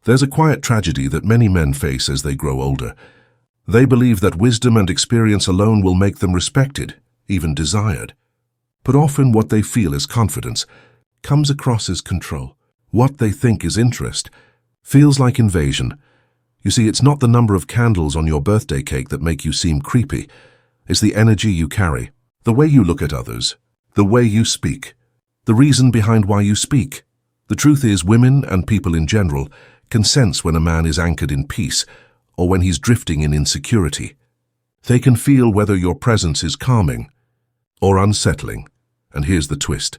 There's a quiet tragedy that many men face as they grow older. They believe that wisdom and experience alone will make them respected, even desired. But often what they feel as confidence comes across as control. What they think is interest feels like invasion. You see, it's not the number of candles on your birthday cake that make you seem creepy. It's the energy you carry, the way you look at others, the way you speak, the reason behind why you speak. The truth is, women and people in general can sense when a man is anchored in peace or when he's drifting in insecurity. They can feel whether your presence is calming or unsettling. And here's the twist.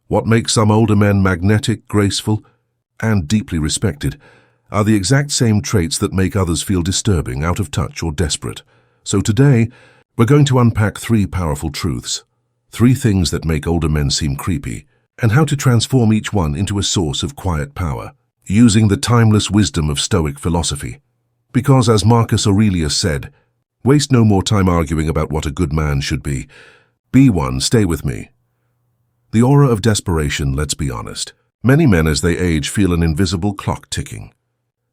What makes some older men magnetic, graceful, and deeply respected are the exact same traits that make others feel disturbing, out of touch, or desperate. So today, we're going to unpack 3 powerful truths, 3 things that make older men seem creepy, and how to transform each one into a source of quiet power, using the timeless wisdom of Stoic philosophy. Because, as Marcus Aurelius said, waste no more time arguing about what a good man should be. Be one, stay with me. The aura of desperation, let's be honest. Many men as they age feel an invisible clock ticking.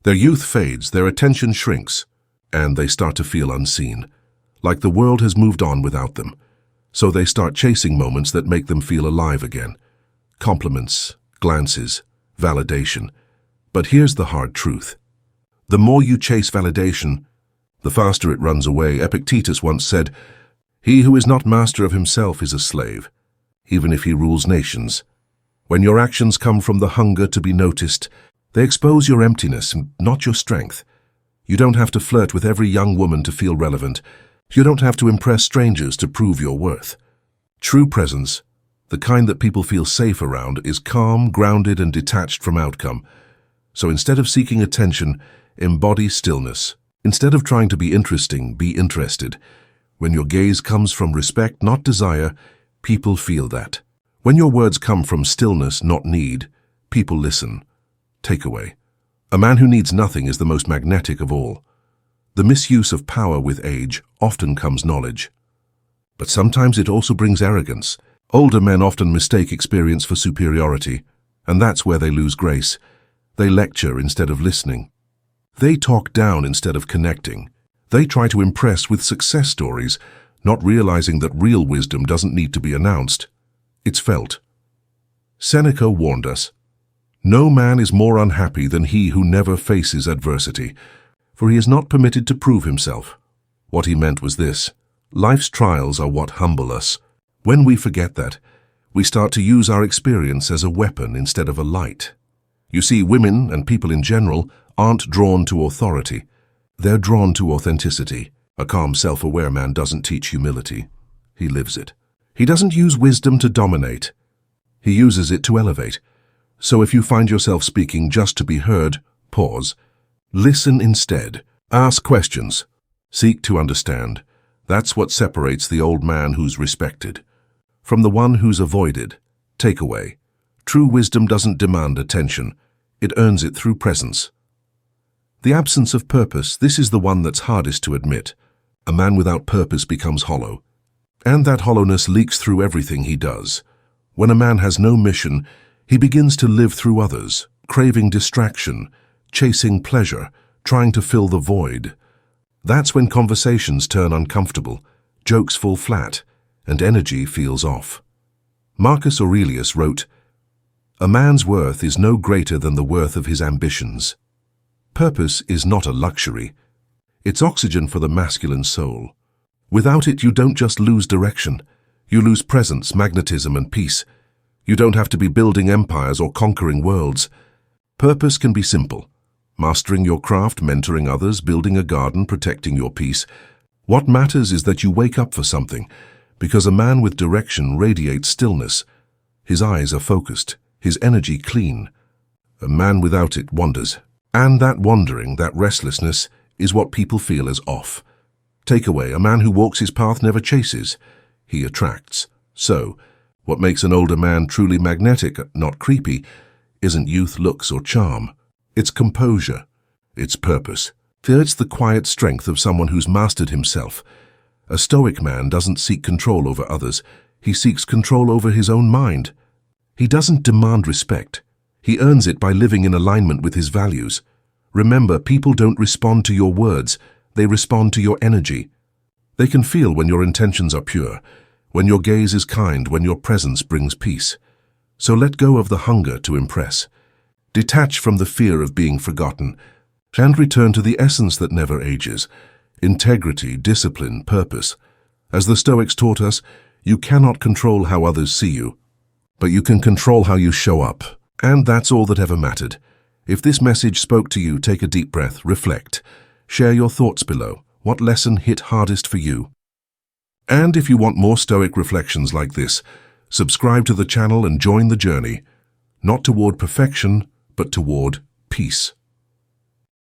Their youth fades, their attention shrinks, and they start to feel unseen, like the world has moved on without them. So they start chasing moments that make them feel alive again. Compliments, glances, validation. But here's the hard truth. The more you chase validation, the faster it runs away. Epictetus once said, "He who is not master of himself is a slave, even if he rules nations." When your actions come from the hunger to be noticed, they expose your emptiness, not your strength. You don't have to flirt with every young woman to feel relevant. You don't have to impress strangers to prove your worth. True presence, the kind that people feel safe around, is calm, grounded, and detached from outcome. So instead of seeking attention, embody stillness. Instead of trying to be interesting, be interested. When your gaze comes from respect, not desire, people feel that. When your words come from stillness, not need, people listen. Takeaway. A man who needs nothing is the most magnetic of all. The misuse of power with age often comes knowledge. But sometimes it also brings arrogance. Older men often mistake experience for superiority, and that's where they lose grace. They lecture instead of listening. They talk down instead of connecting. They try to impress with success stories, not realizing that real wisdom doesn't need to be announced. It's felt. Seneca warned us, "No man is more unhappy than he who never faces adversity, for he is not permitted to prove himself." What he meant was this: life's trials are what humble us. When we forget that, we start to use our experience as a weapon instead of a light. You see, women, and people in general, aren't drawn to authority. They're drawn to authenticity. A calm, self-aware man doesn't teach humility. He lives it. He doesn't use wisdom to dominate. He uses it to elevate. So if you find yourself speaking just to be heard, pause. Listen instead. Ask questions. Seek to understand. That's what separates the old man who's respected from the one who's avoided. Takeaway. True wisdom doesn't demand attention. It earns it through presence. The absence of purpose, this is the one that's hardest to admit. A man without purpose becomes hollow. And that hollowness leaks through everything he does. When a man has no mission, he begins to live through others, craving distraction, chasing pleasure, trying to fill the void. That's when conversations turn uncomfortable, jokes fall flat, and energy feels off. Marcus Aurelius wrote, "A man's worth is no greater than the worth of his ambitions." Purpose is not a luxury. It's oxygen for the masculine soul. Without it, you don't just lose direction. You lose presence, magnetism, and peace. You don't have to be building empires or conquering worlds. Purpose can be simple. Mastering your craft, mentoring others, building a garden, protecting your peace. What matters is that you wake up for something, because a man with direction radiates stillness. His eyes are focused, his energy clean. A man without it wanders. And that wandering, that restlessness, is what people feel as off. Takeaway: a man who walks his path never chases. He attracts. So, what makes an older man truly magnetic, not creepy, isn't youth, looks, or charm. It's composure. It's purpose. It's the quiet strength of someone who's mastered himself. A Stoic man doesn't seek control over others. He seeks control over his own mind. He doesn't demand respect. He earns it by living in alignment with his values. Remember, people don't respond to your words, they respond to your energy. They can feel when your intentions are pure, when your gaze is kind, when your presence brings peace. So let go of the hunger to impress. Detach from the fear of being forgotten, and return to the essence that never ages: integrity, discipline, purpose. As the Stoics taught us, you cannot control how others see you, but you can control how you show up. And that's all that ever mattered. If this message spoke to you, take a deep breath, reflect. Share your thoughts below. What lesson hit hardest for you? And if you want more Stoic reflections like this, subscribe to the channel and join the journey, not toward perfection, but toward peace.